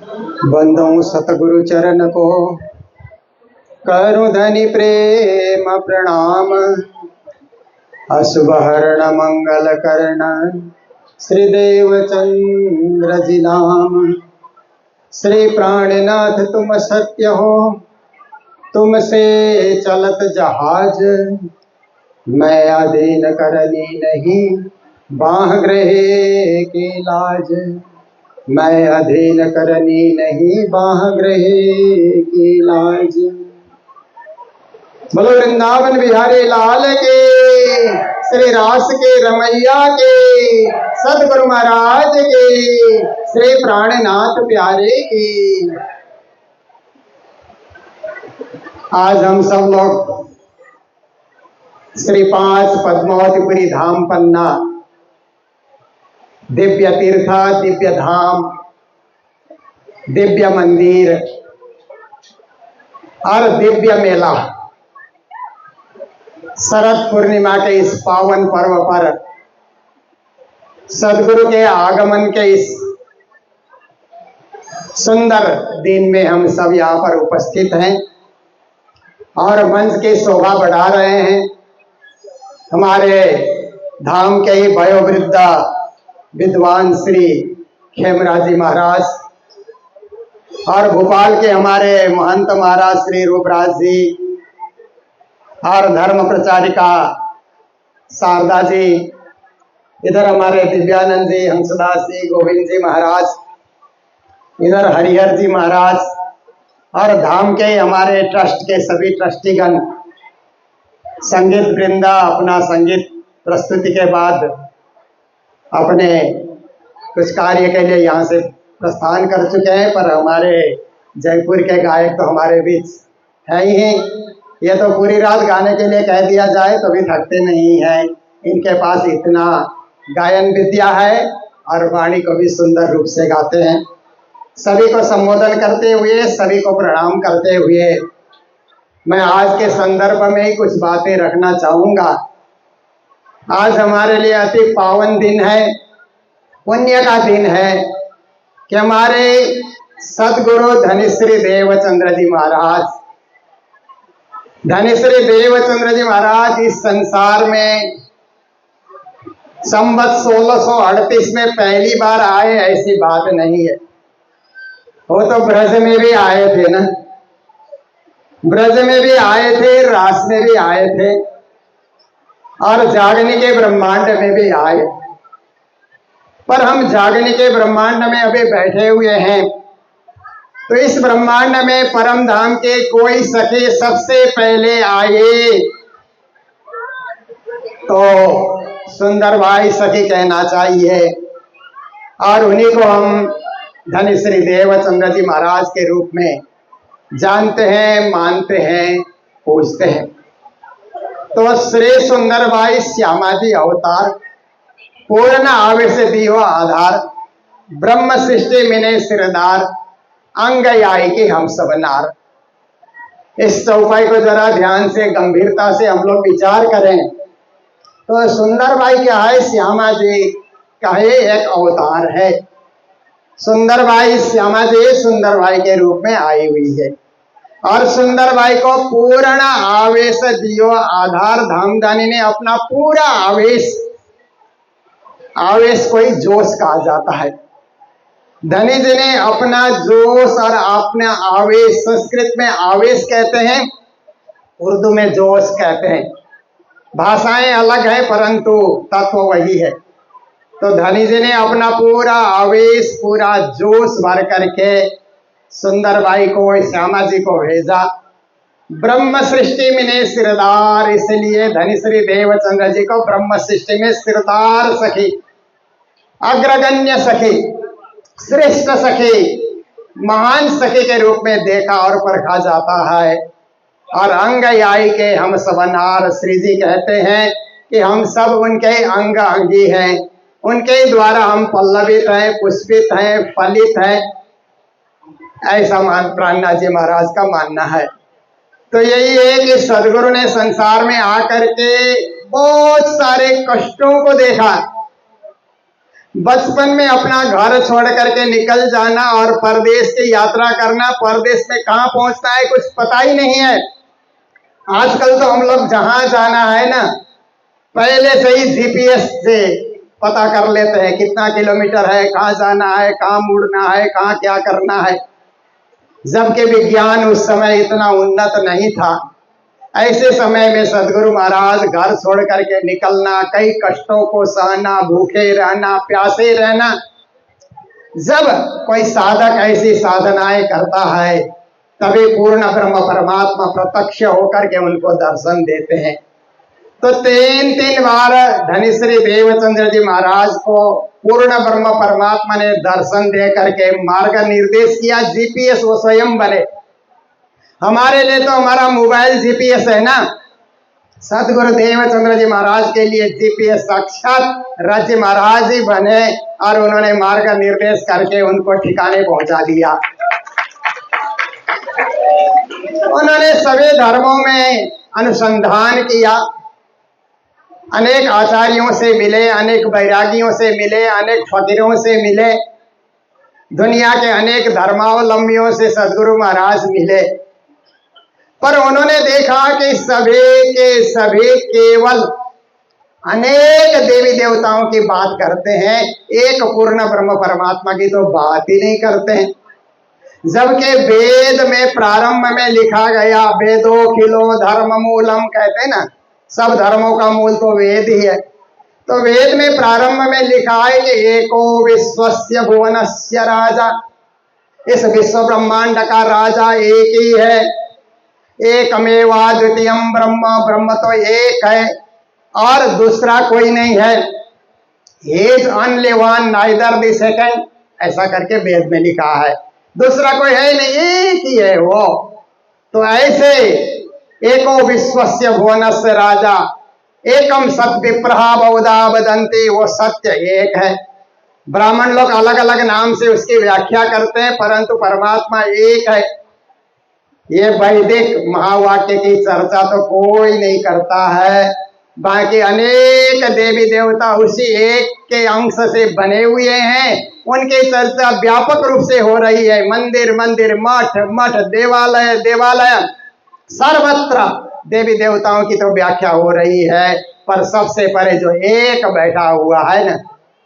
बंदों सतगुरु चरण को करूं धनि प्रेम प्रणाम। अशुभ हरण मंगल कर्ण श्री देवचंद्र जी नाम। श्री प्राणनाथ तुम सत्य हो, तुमसे चलत जहाज। मैं अधीन करनी नहीं, बाह ग्रहे की लाज। मैं अधीन करनी नहीं, बाह ग्रहे की लाज। बोलो वृंदावन बिहारी लाल के, श्री रास के रमैया के, सतगुरु महाराज के, श्री प्राणनाथ प्यारे के। आज हम सब लोग श्री 5 पद्मावतीपुरी धाम पन्ना, दिव्य तीर्थ, दिव्य धाम, दिव्य मंदिर और दिव्य मेला, शरद पूर्णिमा के इस पावन पर्व पर सदगुरु के आगमन के इस सुंदर दिन में हम सब यहाँ पर उपस्थित हैं और मंच की शोभा बढ़ा रहे हैं। हमारे धाम के ही वयोवृद्ध विद्वान श्री खेमराज जी महाराज और भोपाल के हमारे महंत महाराज श्री रूपराज जी और धर्म प्रचारिका शारदा जी, इधर हमारे दिव्यानंद जी, हंसदास जी, गोविंद जी महाराज, इधर हरिहर जी महाराज और धाम के हमारे ट्रस्ट के सभी ट्रस्टीगण। संगीत वृंदा अपना संगीत प्रस्तुति के बाद अपने कुछ कार्य के लिए यहाँ से प्रस्थान कर चुके हैं, पर हमारे जयपुर के गायक तो हमारे बीच है ही हैं। ये तो पूरी रात गाने के लिए कह दिया जाए तो भी थकते नहीं हैं। इनके पास इतना गायन विद्या है और वाणी को भी सुंदर रूप से गाते हैं। सभी को संबोधन करते हुए, सभी को प्रणाम करते हुए मैं आज के संदर्भ में ही कुछ बातें रखना चाहूँगा। आज हमारे लिए अति पावन दिन है, पुण्य का दिन है कि हमारे सदगुरु धनिश्री देवचंद्र जी महाराज, धनिश्री देवचंद्र जी महाराज इस संसार में संवत 1638 में पहली बार आए, ऐसी बात नहीं है। वो तो ब्रज में भी आए थे ना, ब्रज में भी आए थे, रास में भी आए थे और जागने के ब्रह्मांड में भी आए। पर हम जागने के ब्रह्मांड में अभी बैठे हुए हैं, तो इस ब्रह्मांड में परम धाम के कोई सखी सबसे पहले आए तो सुंदर भाई सखी कहना चाहिए और उन्हीं को हम धनिश्री देवचंद्र जी महाराज के रूप में जानते हैं, मानते हैं, पूजते हैं। तो श्री सुंदर भाई श्यामा जी अवतार, पूर्ण आवेश दियो आधार, ब्रह्म सृष्टि मिने सिरदार, अंग आई के हम सब नार। इस चौपाई को जरा ध्यान से, गंभीरता से हम लोग विचार करें तो सुंदर भाई क्या है, श्यामा जी का ही एक अवतार है। सुंदर भाई, श्यामा जी सुंदर भाई के रूप में आई हुई है और सुंदर भाई को पूर्ण आवेश दियो आधार, धामदानी ने अपना पूरा आवेश, आवेश कोई जोश कहा जाता है, धनी जी ने अपना जोश और अपना आवेश, संस्कृत में आवेश कहते हैं, उर्दू में जोश कहते हैं। भाषाएं अलग है परंतु तत्व वही है। तो धनी जी ने अपना पूरा आवेश, पूरा जोश भर करके सुंदर भाई को, श्यामा जी को भेजा। ब्रह्म सृष्टि में ने सिरदार, इसलिए धनिश्री देवचंद्र जी को ब्रह्म सृष्टि में सिरदार सखी, अग्रगण्य सखी, श्रेष्ठ सखी, महान सखी के रूप में देखा और परखा जाता है। और अंग आई के हम सब नार, श्री जी कहते हैं कि हम सब उनके अंग अंगी हैं, उनके द्वारा हम पल्लवित हैं, पुष्पित हैं, फलित हैं, ऐसा प्राणनाथ जी महाराज का मानना है। तो यही है कि सदगुरु ने संसार में आकर के बहुत सारे कष्टों को देखा, बचपन में अपना घर छोड़ करके निकल जाना और परदेश की यात्रा करना, परदेश में कहाँ पहुंचना है कुछ पता ही नहीं है। आजकल तो हम लोग जहां जाना है ना, पहले से ही जीपीएस से पता कर लेते हैं कितना किलोमीटर है, कहाँ जाना है, कहाँ मुड़ना है, कहाँ क्या करना है। जबकि विज्ञान उस समय इतना उन्नत नहीं था। ऐसे समय में सदगुरु महाराज घर छोड़ करके निकलना, कई कष्टों को सहना, भूखे रहना, प्यासे रहना। जब कोई साधक ऐसी साधनाएं करता है तभी पूर्ण ब्रह्म परमात्मा प्रत्यक्ष होकर के उनको दर्शन देते हैं। तो तीन बार धनिश्री देवचंद्र जी महाराज को पूर्ण ब्रह्म परमात्मा ने दर्शन दे करके मार्ग निर्देश किया। जीपीएस वो स्वयं बने। हमारे लिए तो हमारा मोबाइल जीपीएस है ना, सदगुरु देवचंद्र जी महाराज के लिए जीपीएस साक्षात राज्य महाराज ही बने और उन्होंने मार्ग निर्देश करके उनको ठिकाने पहुंचा दिया। उन्होंने सभी धर्मों में अनुसंधान किया, अनेक आचार्यों से मिले, अनेक वैरागियों से मिले, अनेक फकीरों से मिले, दुनिया के अनेक धर्मावलंबियों से सदगुरु महाराज मिले। पर उन्होंने देखा कि सभी के सभी केवल अनेक देवी देवताओं की बात करते हैं, एक पूर्ण ब्रह्म परमात्मा की तो बात ही नहीं करते हैं। जबकि वेद में प्रारंभ में लिखा गया, वेदोखिलो धर्म मूलम, कहते हैं ना सब धर्मों का मूल तो वेद ही है। तो वेद में प्रारंभ में लिखा है कि एको विश्वस्य भुवनस्य राजा, इस विश्व ब्रह्मांड का राजा एक ही है, एकमेवा द्वितीयम ब्रह्म, ब्रह्म तो एक है और दूसरा कोई नहीं है। He is only one, neither the second, ऐसा करके वेद में लिखा है। दूसरा कोई है नहीं, एक ही है वो। तो ऐसे एको विश्वस्य भुवनस्य राजा एकम सत्य प्रहा बहुधा वदन्ति, वो सत्य एक है। ब्राह्मण लोग अलग अलग नाम से उसकी व्याख्या करते हैं, परंतु परमात्मा एक है। ये वैदिक महावाक्य की चर्चा तो कोई नहीं करता है। बाकी अनेक देवी देवता उसी एक के अंश से बने हुए हैं, उनकी चर्चा व्यापक रूप से हो रही है। मंदिर मंदिर, मठ मठ, देवालय देवालय, सर्वत्र देवी देवताओं की तो व्याख्या हो रही है, पर सबसे परे जो एक बैठा हुआ है ना,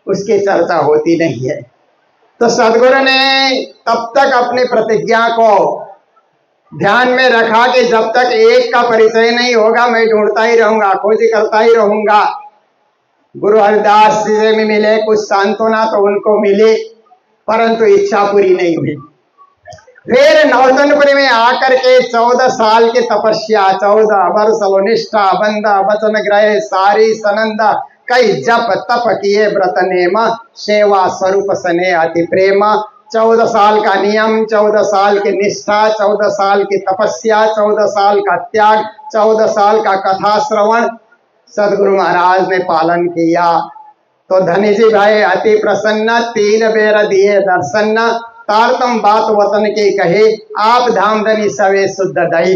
उसकी चर्चा होती नहीं है। तो सदगुरु ने तब तक अपनी प्रतिज्ञा को ध्यान में रखा कि जब तक एक का परिचय नहीं होगा मैं ढूंढता ही रहूंगा, खोज करता ही रहूंगा। गुरु हरिदास जी से भी मिले, कुछ सांत्वना तो उनको मिली, परंतु इच्छा पूरी नहीं हुई। फिर नौतनपुरी में आकर के 14 साल की तपस्या, 14 वर्ष निष्ठा, बंदा वचन ग्रह सारी सनंदा, कई जप तप किए व्रत नेम, सेवा स्वरूप सने अति प्रेम। 14 साल का नियम, 14 साल की निष्ठा, 14 साल की तपस्या, 14 साल का त्याग, 14 साल का कथा श्रवण सदगुरु महाराज ने पालन किया। तो धनी जी भाई अति प्रसन्न, 3 बेर दिए दर्शन, तारतम बात वतन की कहे, आप धाम धनी सवे शुद्ध दही।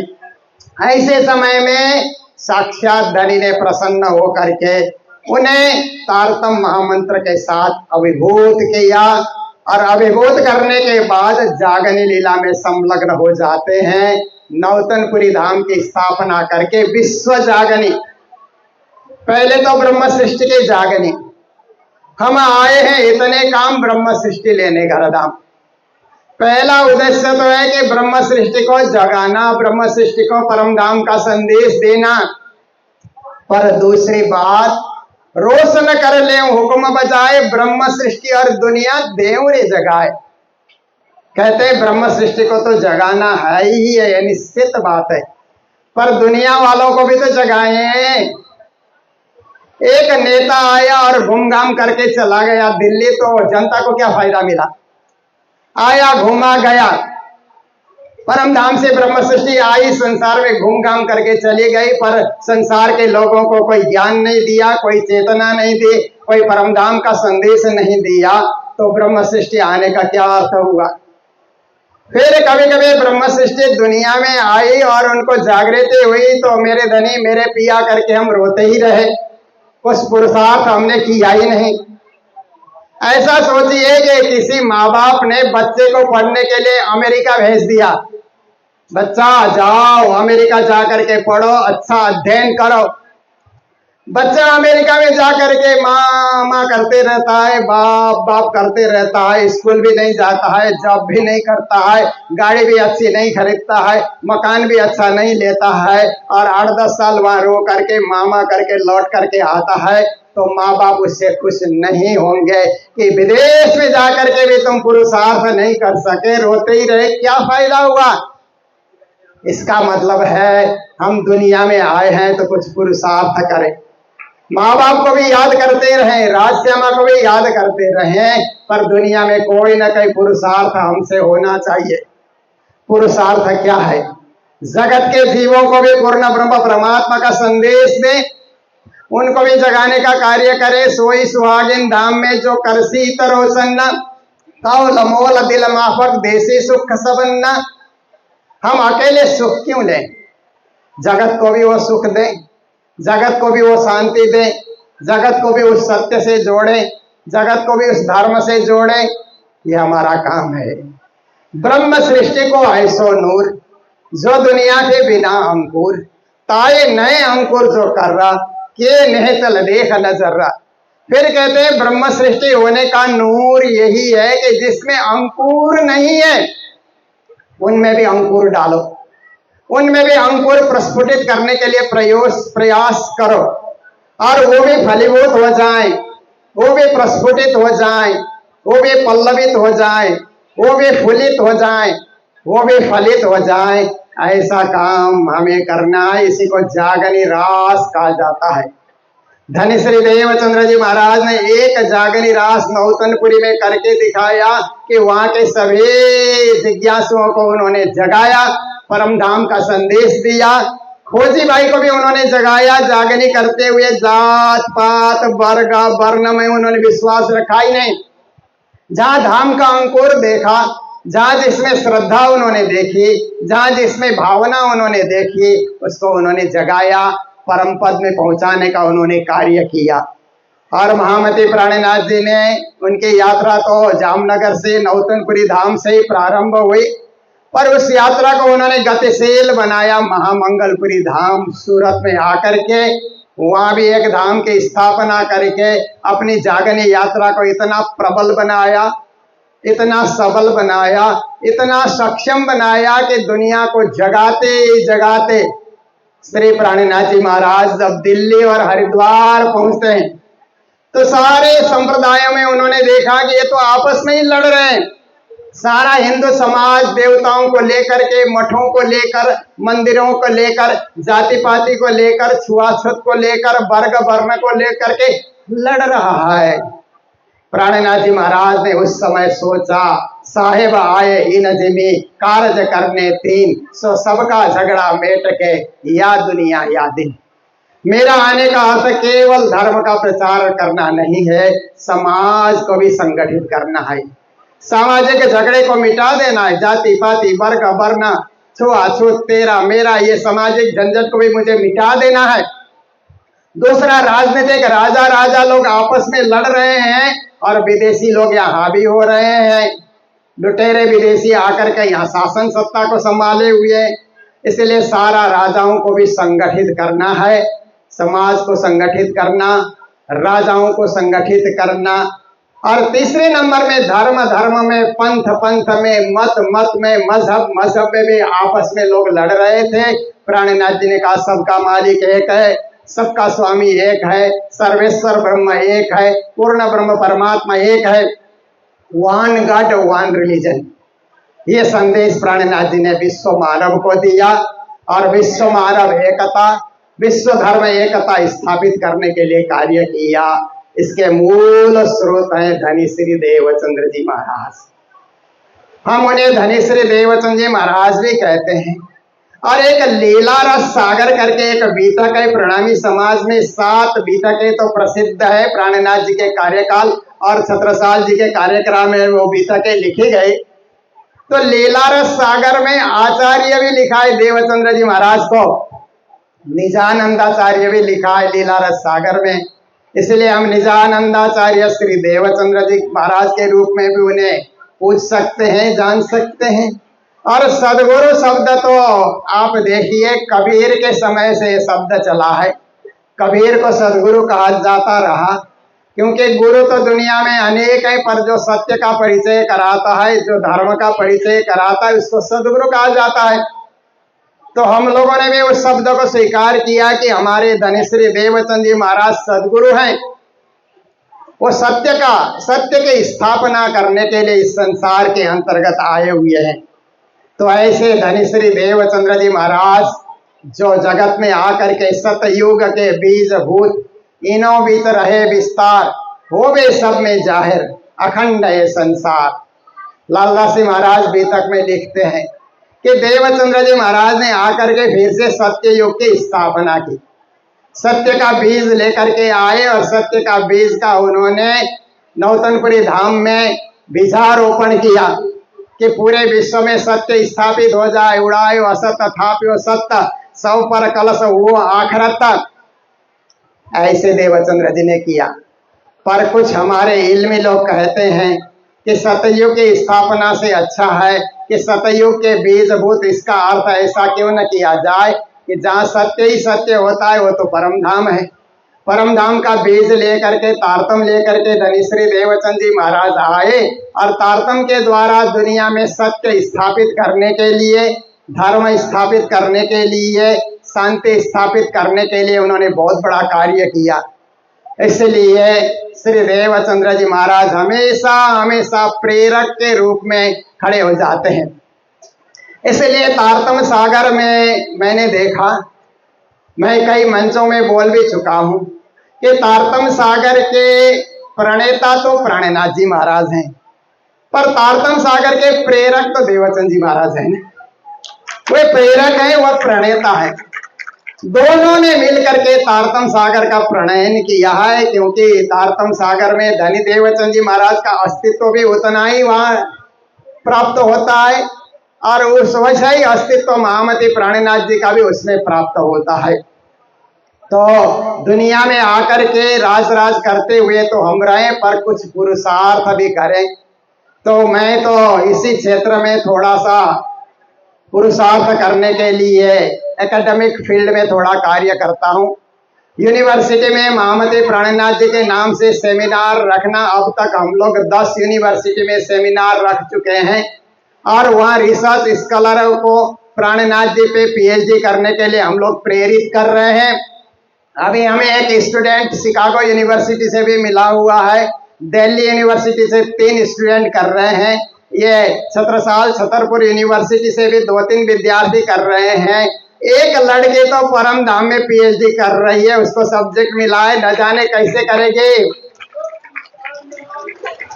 ऐसे समय में साक्षात धनी ने प्रसन्न होकर के उन्हें तारतम महामंत्र के साथ अभिभूत किया और अभिभूत करने के बाद जागनी लीला में संलग्न हो जाते हैं। नौतनपुरी धाम की स्थापना करके विश्व जागनी, पहले तो ब्रह्म सृष्टि की जागनी, हम आए हैं इतने काम ब्रह्म सृष्टि लेने घर धाम। पहला उद्देश्य तो है कि ब्रह्म सृष्टि को जगाना, ब्रह्म सृष्टि को परम धाम का संदेश देना। पर दूसरी बात, रोशन कर ले हुक्म बजाए, ब्रह्म सृष्टि और दुनिया देवरे जगाए। कहते हैं ब्रह्म सृष्टि को तो जगाना है ही है, ये निश्चित बात है, पर दुनिया वालों को भी तो जगाए। एक नेता आया और घूमघाम करके चला गया दिल्ली, तो जनता को क्या फायदा मिला? आया घूमा गया, परम धाम से ब्रह्म सृष्टि आई, संसार में घूम घाम करके चली गई, पर संसार के लोगों को कोई ज्ञान नहीं दिया, कोई चेतना नहीं दी, कोई परम धाम का संदेश नहीं दिया, तो ब्रह्म सृष्टि आने का क्या अर्थ हुआ? फिर कभी कभी ब्रह्म सृष्टि दुनिया में आई और उनको जागृति हुई, तो मेरे धनी मेरे पिया करके हम रोते ही रहे, कुछ पुरुषार्थ हमने किया ही नहीं। ऐसा सोचिए कि किसी माँ बाप ने बच्चे को पढ़ने के लिए अमेरिका भेज दिया, बच्चा जाओ अमेरिका जा करके पढ़ो, अच्छा अध्ययन करो। बच्चा अमेरिका में जा करके माँ माँ करते रहता है, बाप बाप करते रहता है, स्कूल भी नहीं जाता है, जॉब भी नहीं करता है, गाड़ी भी अच्छी नहीं खरीदता है, मकान भी अच्छा नहीं लेता है, और 8-10 साल वहां रो करके मामा करके लौट करके आता है, तो माँ बाप उससे खुश नहीं होंगे कि विदेश में जा करके भी तुम पुरुषार्थ नहीं कर सके, रोते ही रहे, क्या फायदा हुआ। इसका मतलब है हम दुनिया में आए हैं तो कुछ पुरुषार्थ करें, माँ बाप को भी याद करते रहें, राजश्यामा को भी याद करते रहें, पर दुनिया में कोई ना कोई पुरुषार्थ हमसे होना चाहिए। पुरुषार्थ क्या है? जगत के जीवों को भी पूर्ण ब्रह्म परमात्मा का संदेश दें, उनको भी जगाने का कार्य करें। सोई सुहागिन धाम में जो करसी तरोसन्ना कौल मोल दिल माफक देसी सुख सबन्ना। हम अकेले सुख क्यों लें? जगत को भी वो सुख दें, जगत को भी वो शांति दें, जगत को भी उस सत्य से जोड़ें, जगत को भी उस धर्म से जोड़ें। ये हमारा काम है। ब्रह्म सृष्टि को ऐसो नूर जो दुनिया के बिना अंकुर, ताए नए अंकुर जो कर रहा के नेहतल देख नजर रहा। फिर कहते हैं ब्रह्म सृष्टि होने का नूर यही है कि जिसमें अंकुर नहीं है उनमें भी अंकुर डालो, उनमें भी अंकुर प्रस्फुटित करने के लिए प्रयास करो, और वो भी फलीभूत हो जाए, वो भी प्रस्फुटित हो जाए, वो भी पल्लवित हो जाए, वो भी फुलित हो जाए, वो भी फलित हो जाए। ऐसा काम हमें करना है। इसी को जागनी रास कहा जाता है। धनी श्री देवचंद्र जी महाराज ने एक जागनी रास नौतनपुरी में करके दिखाया कि वहां के सभी जिज्ञासुओं को उन्होंने जगाया, परम धाम का संदेश दिया। खोजी भाई को भी उन्होंने जगाया, जागनी करते हुए जात पात वर्ग वर्ण में उन्होंने विश्वास रखा ही नहीं। जहां धाम का अंकुर देखा, जहां जिसमें श्रद्धा उन्होंने देखी, जहां जिसमें भावना उन्होंने देखी, उसको उन्होंने जगाया, परम पद में पहुंचाने का उन्होंने कार्य किया। और महामती प्राणनाथ जी ने उनकी यात्रा तो जामनगर से नौतनपुरी धाम से ही प्रारंभ हुई, पर उस यात्रा को उन्होंने गतिशील बनाया महामंगलपुरी धाम सूरत में आकर के। वहां भी एक धाम की स्थापना करके अपनी जागनी यात्रा को इतना प्रबल बनाया, इतना सबल बनाया, इतना सक्षम बनाया कि दुनिया को जगाते जगाते श्री प्राणनाथ जी महाराज जब दिल्ली और हरिद्वार पहुंचते हैं तो सारे संप्रदायों में उन्होंने देखा कि ये तो आपस में ही लड़ रहे हैं। सारा हिंदू समाज देवताओं को लेकर के, मठों को लेकर, मंदिरों को लेकर, जाति पाति को लेकर, छुआछूत को लेकर, वर्ग वर्ण को लेकर के लड़ रहा है। प्राणनाथ जी महाराज ने उस समय सोचा, साहेब आए इन जिमी कार्य करने तीन, सो सबका झगड़ा मेट के या दुनिया या दिन। मेरा आने का अर्थ केवल धर्म का प्रचार करना नहीं है, समाज को भी संगठित करना है, सामाजिक झगड़े को मिटा देना है। जाति पाति वर्ग वर्ण छुआछूत तेरा मेरा ये सामाजिक झंझट को भी मुझे मिटा देना है। दूसरा, राजनीतिक राजा लोग आपस में लड़ रहे हैं और विदेशी लोग यहाँ हावी हो रहे हैं। लुटेरे विदेशी आकर के यहाँ शासन सत्ता को संभाले हुए, इसलिए सारा राजाओं को भी संगठित करना है, समाज को संगठित करना, राजाओं को संगठित करना। और तीसरे नंबर में धर्म में, पंथ में, मत में, मजहब में भी आपस में लोग लड़ रहे थे। प्राणनाथ जी ने कहा सबका मालिक एक है, सबका स्वामी एक है, सर्वेश्वर ब्रह्म एक है, पूर्ण ब्रह्म परमात्मा एक है, वन गॉड वन रिलीजन। ये संदेश प्राणनाथ जी ने विश्व मानव को दिया और विश्व मानव एकता, विश्व धर्म एकता स्थापित करने के लिए कार्य किया। इसके मूल स्रोत हैं धनी श्री देवचंद्र जी महाराज। हम उन्हें धनी श्री देवचंद्र जी महाराज भी कहते हैं। और एक लीला रस सागर करके एक बीतक है। प्रणामी समाज में 7 बीतकें तो प्रसिद्ध है प्राणनाथ जी के कार्यकाल और छत्रसाल जी के कार्यक्रम में वो बीतकें लिखी गई। तो लीला रस सागर में आचार्य भी लिखा है देवचंद्र जी महाराज को, निजानंदाचार्य भी लिखा है लीला रस सागर में। इसलिए हम निजानंदाचार्य श्री देवचंद्र जी महाराज के रूप में भी उन्हें पूछ सकते हैं, जान सकते हैं। और सदगुरु शब्द तो आप देखिए कबीर के समय से ये शब्द चला है। कबीर को सदगुरु कहा जाता रहा, क्योंकि गुरु तो दुनिया में अनेक है, पर जो सत्य का परिचय कराता है, जो धर्म का परिचय कराता है, उसको सदगुरु कहा जाता है। तो हम लोगों ने भी उस शब्द को स्वीकार किया कि हमारे धनिश्री देवचंद जी महाराज सदगुरु हैं। वो सत्य की स्थापना करने के लिए इस संसार के अंतर्गत आए हुए हैं। तो ऐसे धनिश्री देवचंद्र जी महाराज जो जगत में आकर के सतयुग के बीज भूत इनो बीत रहे विस्तार, हो वे सब में जाहिर अखंड है संसार। लालदासी महाराज बीतक में लिखते हैं कि देवचंद्र जी महाराज ने आकर के फिर से सत्य युग की स्थापना की। सत्य का बीज लेकर के आए और सत्य का बीज का उन्होंने नौतनपुरी धाम में बीजारोपण किया कि पूरे विश्व में सत्य स्थापित हो जाए। उड़ायो असत थाप्यो सत्य, सौ पर कलश वो आखरत तक, ऐसे देवचंद्र जी ने किया। पर कुछ हमारे इल्मी लोग कहते हैं कि सतयुग की स्थापना से अच्छा है कि सतयुग के बीजभूत, इसका अर्थ ऐसा क्यों न किया जाए कि जहाँ सत्य ही सत्य होता है वो तो परम धाम है। परम धाम का बीज लेकर के, तारतम लेकर के धनिश्री देवचंद जी महाराज आए और तारतम के द्वारा दुनिया में सत्य स्थापित करने के लिए, धर्म स्थापित करने के लिए, शांति स्थापित करने के लिए उन्होंने बहुत बड़ा कार्य किया। इसलिए श्री देवचंद्र जी महाराज हमेशा हमेशा प्रेरक के रूप में खड़े हो जाते हैं। इसलिए तारतम सागर में मैंने देखा, मैं कई मंचों में बोल भी चुका हूं कि तारतम सागर के प्रणेता तो प्राणनाथ जी महाराज हैं, पर तारतम सागर के प्रेरक तो देवचंद जी महाराज हैं। वे प्रेरक हैं, वह प्रणेता है। दोनों ने मिलकर के तारतम सागर का प्रणयन किया है, क्योंकि तारतम सागर में धनी देवचंद जी महाराज का अस्तित्व भी उतना ही वहां प्राप्त होता है और उस वैसा ही अस्तित्व महामती प्राणनाथ जी का भी उसमें प्राप्त होता है। तो दुनिया में आकर के राज करते हुए तो हम रहे, पर कुछ पुरुषार्थ भी करें। तो मैं तो इसी क्षेत्र में थोड़ा सा पुरुषार्थ करने के लिए एकेडमिक फील्ड में थोड़ा कार्य करता हूँ। यूनिवर्सिटी में महामती प्राणनाथ जी के नाम से सेमिनार रखना, अब तक हम लोग 10 यूनिवर्सिटी में सेमिनार रख चुके हैं और वहाँ रिसर्च स्कॉलर को प्राणनाथ जी पे पीएचडी करने के लिए हम लोग प्रेरित कर रहे हैं। अभी हमें एक स्टूडेंट शिकागो यूनिवर्सिटी से भी मिला हुआ है, दिल्ली यूनिवर्सिटी से 3 स्टूडेंट कर रहे हैं, ये छत्रसाल छतरपुर यूनिवर्सिटी से भी 2-3 विद्यार्थी कर रहे हैं। एक लड़के तो परम धाम में पीएचडी कर रही है, उसको सब्जेक्ट मिला है, न जाने कैसे करेगी,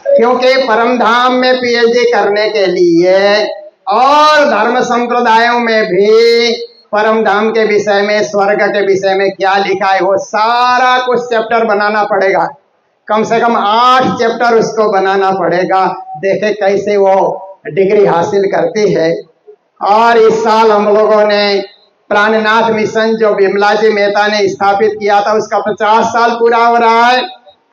क्योंकि परम धाम में पीएचडी करने के लिए और धर्म संप्रदायों में भी परम धाम के विषय में, स्वर्ग के विषय में क्या लिखा है वो सारा कुछ चैप्टर बनाना पड़ेगा। कम से कम 8 चैप्टर उसको बनाना पड़ेगा। देखे कैसे वो डिग्री हासिल करती है। और इस साल हम लोगों ने प्राणनाथ मिशन जो विमला जी मेहता ने स्थापित किया था, उसका 50 साल पूरा हो रहा है।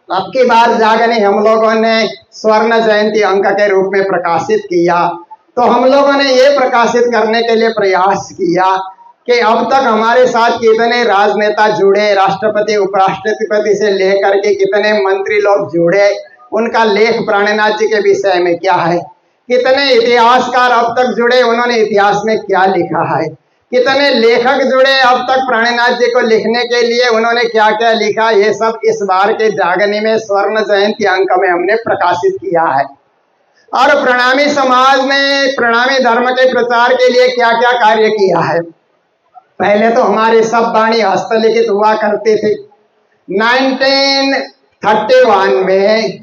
अब की बार जागने हम लोगों ने स्वर्ण जयंती अंक के रूप में प्रकाशित किया। तो हम लोगों ने ये प्रकाशित करने के लिए प्रयास किया कि अब तक हमारे साथ कितने राजनेता जुड़े, राष्ट्रपति उपराष्ट्रपति से लेकर के कितने मंत्री लोग जुड़े, उनका लेख प्राणनाथ जी के विषय में क्या है, कितने इतिहासकार अब तक जुड़े, उन्होंने इतिहास में क्या लिखा है, कितने लेखक जुड़े अब तक प्राणनाथ जी को लिखने के लिए, उन्होंने क्या क्या लिखा, ये सब इस बार के जागनी में स्वर्ण जयंती अंक में हमने प्रकाशित किया है। और प्रणामी समाज ने प्रणामी धर्म के प्रचार के लिए क्या क्या कार्य किया है। पहले तो हमारे सब वाणी हस्तलिखित हुआ करते थे। 1931 में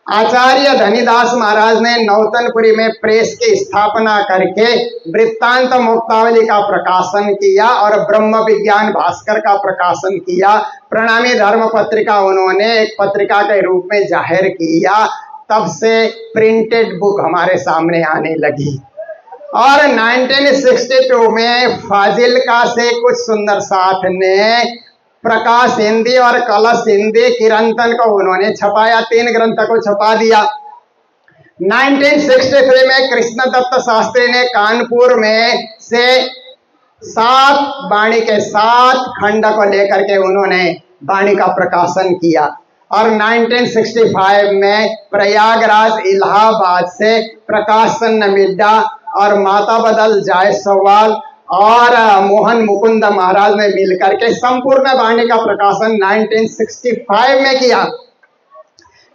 आचार्य धनीदास महाराज ने नौतनपुरी में प्रेस की स्थापना करके वृत्तांत मुक्तावली का प्रकाशन किया और ब्रह्म विज्ञान भास्कर का प्रकाशन किया। प्रणामी धर्म पत्रिका उन्होंने एक पत्रिका के रूप में जाहिर किया। तब से प्रिंटेड बुक हमारे सामने आने लगी। और 1962 में फाजिल्का से कुछ सुंदर साथ ने प्रकाश हिंदी और कलश हिंदी किरंतन को उन्होंने छपाया, 3 ग्रंथ को छपा दिया। 1963 में कृष्णदत्त शास्त्री ने कानपुर में से 7 वाणी के 7 खंड को लेकर के उन्होंने वाणी का प्रकाशन किया और 1965 में प्रयागराज इलाहाबाद से प्रकाशन मिड्डा और माता बदल जायसवाल और मोहन मुकुंद महाराज ने मिलकर के संपूर्ण वाणी का प्रकाशन 1965 में किया।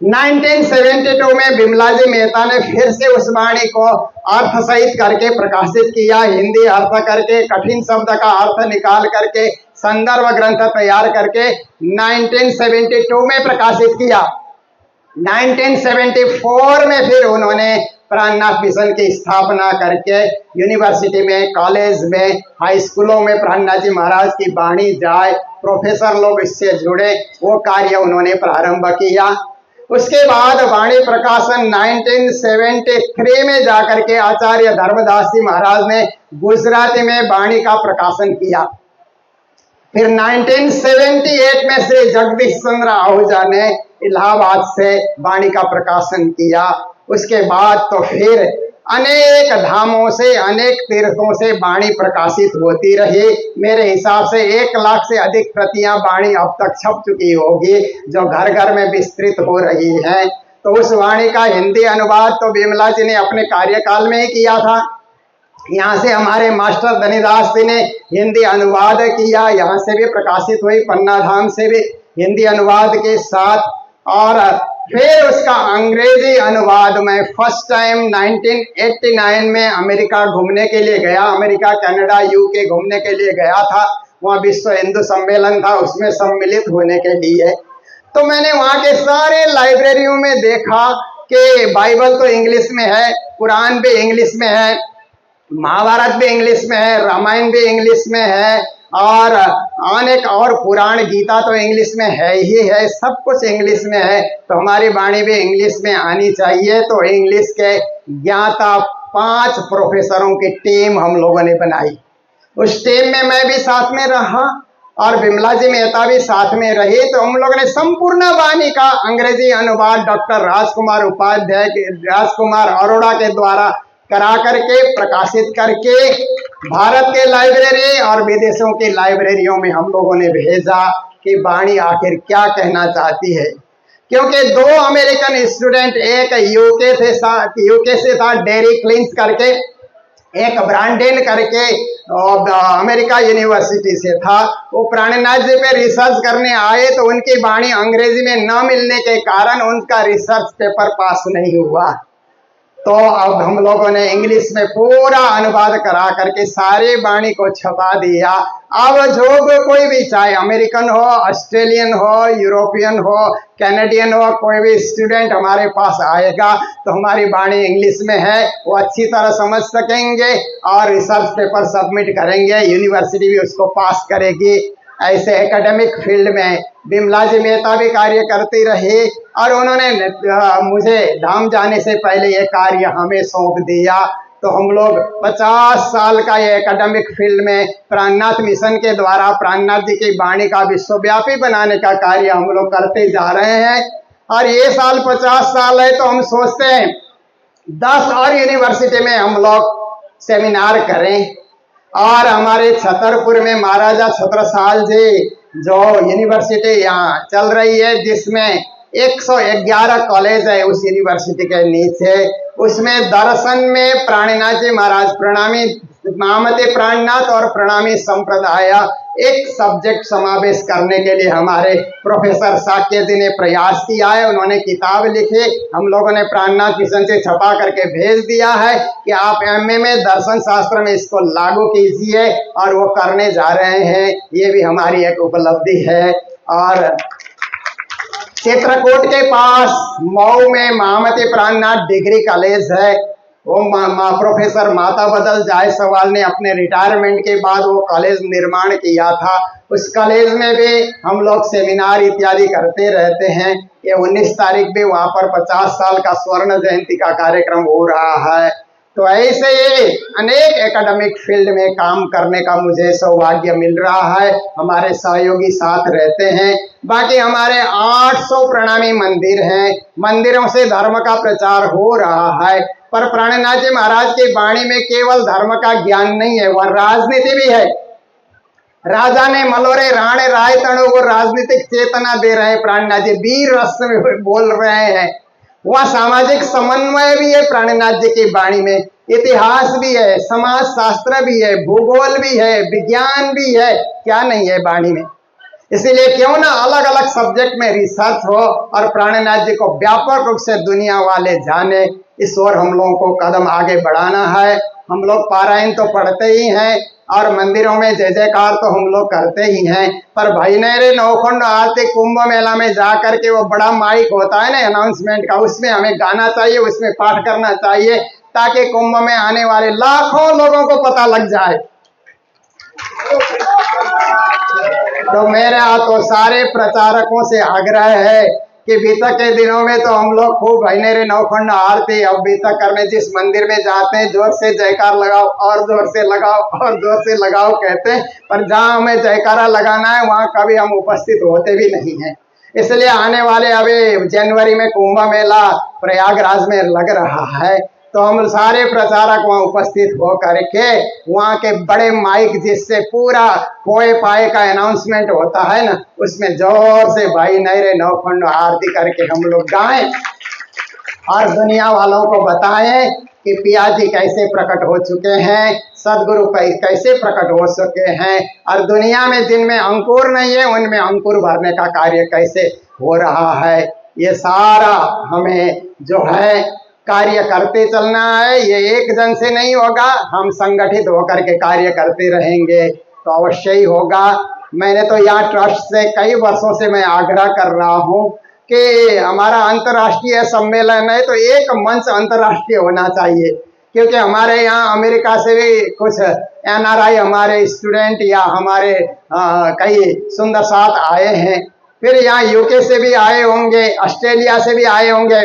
1972 में बिमलाजी मेहता ने फिर से उस वाणी को अर्थ सहित करके प्रकाशित किया, हिंदी अर्थ करके, कठिन शब्द का अर्थ निकाल करके, संदर्भ ग्रंथ तैयार करके 1972 में प्रकाशित किया। 1974 में फिर उन्होंने प्राणनाथ मिशन की स्थापना करके यूनिवर्सिटी में, कॉलेज में, हाई स्कूलों में प्राणनाथ जी महाराज की वाणी जाए, प्रोफेसर लोग इससे जुड़े, वो कार्य उन्होंने प्रारंभ किया। उसके बाद वाणी प्रकाशन 1973 में जाकर के आचार्य धर्मदास जी महाराज ने गुजराती में वाणी का प्रकाशन किया। फिर 1978 में श्री जगदीश चंद्र आहूजा ने इलाहाबाद से वाणी का प्रकाशन किया। उसके बाद तो फिर अनेक धामों से, अनेक तीर्थों से वाणी प्रकाशित होती रही। मेरे हिसाब से 1 लाख से अधिक प्रतियां वाणी अब तक छप चुकी होगी, जो घर घर में विस्तृत हो रही है। तो उस वाणी का हिंदी अनुवाद तो बिमला जी ने अपने कार्यकाल में ही किया था। यहाँ से हमारे मास्टर धनीदास जी ने हिंदी अनुवाद किया, यहाँ से भी प्रकाशित हुई, पन्ना धाम से भी हिंदी अनुवाद के साथ। और फिर उसका अंग्रेजी अनुवाद में फर्स्ट टाइम 1989 में अमेरिका घूमने के लिए गया, अमेरिका, कनाडा, यूके घूमने के लिए गया था। वहाँ विश्व हिंदू सम्मेलन था, उसमें सम्मिलित होने के लिए। तो मैंने वहाँ के सारे लाइब्रेरियों में देखा कि बाइबल तो इंग्लिश में है, कुरान भी इंग्लिश में है, महाभारत भी इंग्लिश में है, रामायण भी इंग्लिश में है, और अनेक और पुराण गीता तो इंग्लिश में है ही है, सब कुछ इंग्लिश में है। तो हमारी वाणी भी इंग्लिश में आनी चाहिए। तो इंग्लिश के ज्ञाता 5 प्रोफेसरों की टीम हम लोगों ने बनाई। उस टीम में मैं भी साथ में रहा और बिमला जी मेहता भी साथ में रही। तो हम लोगों ने संपूर्ण वाणी का अंग्रेजी अनुवाद डॉक्टर राजकुमार उपाध्याय के, राजकुमार अरोड़ा के द्वारा करा करके, प्रकाशित करके भारत के लाइब्रेरी और विदेशों की लाइब्रेरियों में हम लोगों ने भेजा कि वाणी आखिर क्या कहना चाहती है। क्योंकि 2 अमेरिकन स्टूडेंट, एक यूके से था डेरी क्लिंस करके, एक ब्रांडेन करके और अमेरिका यूनिवर्सिटी से था। वो प्राणनाथ जी पे रिसर्च करने आए, तो उनकी वाणी अंग्रेजी में न मिलने के कारण उनका रिसर्च पेपर पास नहीं हुआ। तो अब हम लोगों ने इंग्लिश में पूरा अनुवाद करा करके सारे वाणी को छपा दिया। अब जो कोई भी, चाहे अमेरिकन हो, ऑस्ट्रेलियन हो, यूरोपियन हो, कैनेडियन हो, कोई भी स्टूडेंट हमारे पास आएगा तो हमारी वाणी इंग्लिश में है, वो अच्छी तरह समझ सकेंगे और रिसर्च पेपर सबमिट करेंगे, यूनिवर्सिटी भी उसको पास करेगी। ऐसे एकेडमिक फील्ड में बिमला जी मेहता भी कार्य करती रही और उन्होंने मुझे धाम जाने से पहले ये कार्य हमें सौंप दिया। तो हम लोग 50 साल का ये एकेडमिक फील्ड में प्राणनाथ मिशन के द्वारा प्राणनाथ जी की वाणी का विश्वव्यापी बनाने का कार्य हम लोग करते जा रहे हैं। और ये साल 50 साल है, तो हम सोचते हैं 10 और यूनिवर्सिटी में हम लोग सेमिनार करें। और हमारे छतरपुर में महाराजा छत्रसाल जी जो यूनिवर्सिटी यहाँ चल रही है, जिसमें 111 कॉलेज है उस यूनिवर्सिटी के नीचे, उसमें दर्शन में प्राणनाथ जी महाराज, प्रणामी महामते प्राणनाथ और प्रणामी संप्रदाय, एक सब्जेक्ट समावेश करने के लिए हमारे प्रोफेसर साक्य जी ने प्रयास किया है। उन्होंने किताब लिखी, हम लोगों ने प्राणनाथ मिशन से छपा करके भेज दिया है कि आप एमए में दर्शन शास्त्र में इसको लागू कीजिए, और वो करने जा रहे हैं। ये भी हमारी एक उपलब्धि है। और चित्रकूट के पास मऊ में महामती प्राणनाथ डिग्री कॉलेज है, वो प्रोफेसर माता बदल जायसवाल ने अपने रिटायरमेंट के बाद वो कॉलेज निर्माण किया था। उस कॉलेज में भी हम लोग सेमिनार इत्यादि करते रहते हैं। ये 19 तारीख भी वहाँ पर 50 साल का स्वर्ण जयंती का कार्यक्रम हो रहा है। तो ऐसे ही अनेक एकेडमिक फील्ड में काम करने का मुझे सौभाग्य मिल रहा है। हमारे सहयोगी साथ रहते हैं। बाकी हमारे 800 प्रणामी मंदिर हैं। मंदिरों से धर्म का प्रचार हो रहा है, पर प्राणनाथ जी महाराज की वाणी में केवल धर्म का ज्ञान नहीं है, वह राजनीति भी है। राजा ने मलोरे राणे राय तणु को राजनीतिक चेतना दे रहे हैं प्राणनाथ जी, वीर रस में बोल रहे हैं। वह सामाजिक समन्वय भी है प्राणनाथ जी की वाणी में, इतिहास भी है, समाज शास्त्र भी है, भूगोल भी है, विज्ञान भी है, क्या नहीं है वाणी में। इसीलिए क्यों ना अलग अलग सब्जेक्ट में रिसर्च हो और प्राणनाथ जी को व्यापक रूप से दुनिया वाले जाने। इस ओर हम लोगों को कदम आगे बढ़ाना है। हम लोग पारायण तो पढ़ते ही हैं और मंदिरों में जय जयकार तो हम लोग करते ही हैं, पर भाई नेरे नौखंड आरती कुंभ मेला में जा करके वो बड़ा माइक होता है ना अनाउंसमेंट का, उसमें हमें गाना चाहिए, उसमें पाठ करना चाहिए, ताकि कुंभ में आने वाले लाखों लोगों को पता लग जाए। तो मेरा तो सारे प्रचारकों से आग्रह है कि बीतक के दिनों में तो हम लोग खूब भैनेरे नौखंड आरती अब बीतक करने जिस मंदिर में जाते हैं जोर से जयकार लगाओ और जोर से लगाओ और जोर से लगाओ कहते हैं, पर जहां हमें जयकारा लगाना है वहां कभी हम उपस्थित होते भी नहीं हैं। इसलिए आने वाले अभी जनवरी में कुंभ मेला प्रयागराज में लग रहा है, तो हम सारे प्रचारक वहां उपस्थित हो करके वहां के बड़े माइक जिससे पूरा पोए पाए का अनाउंसमेंट होता है ना, उसमें जोर से भाई नैरे नौखंड आरती करके हम लोग गाएं और दुनिया वालों को बताएं कि पिया जी कैसे प्रकट हो चुके हैं, सदगुरु कैसे प्रकट हो चुके हैं, और दुनिया में जिनमें अंकुर नहीं है उनमें अंकुर भरने का कार्य कैसे हो रहा है। ये सारा हमें जो है कार्य करते चलना है। ये एक जन से नहीं होगा, हम संगठित होकर के कार्य करते रहेंगे तो अवश्य ही होगा। मैंने तो यहाँ ट्रस्ट से कई वर्षों से मैं आग्रह कर रहा हूँ कि हमारा अंतर्राष्ट्रीय सम्मेलन है तो एक मंच अंतर्राष्ट्रीय होना चाहिए, क्योंकि हमारे यहाँ अमेरिका से भी कुछ NRI हमारे स्टूडेंट या हमारे कई सुंदर साथ आए हैं, फिर यहाँ UK से भी आए होंगे, ऑस्ट्रेलिया से भी आए होंगे,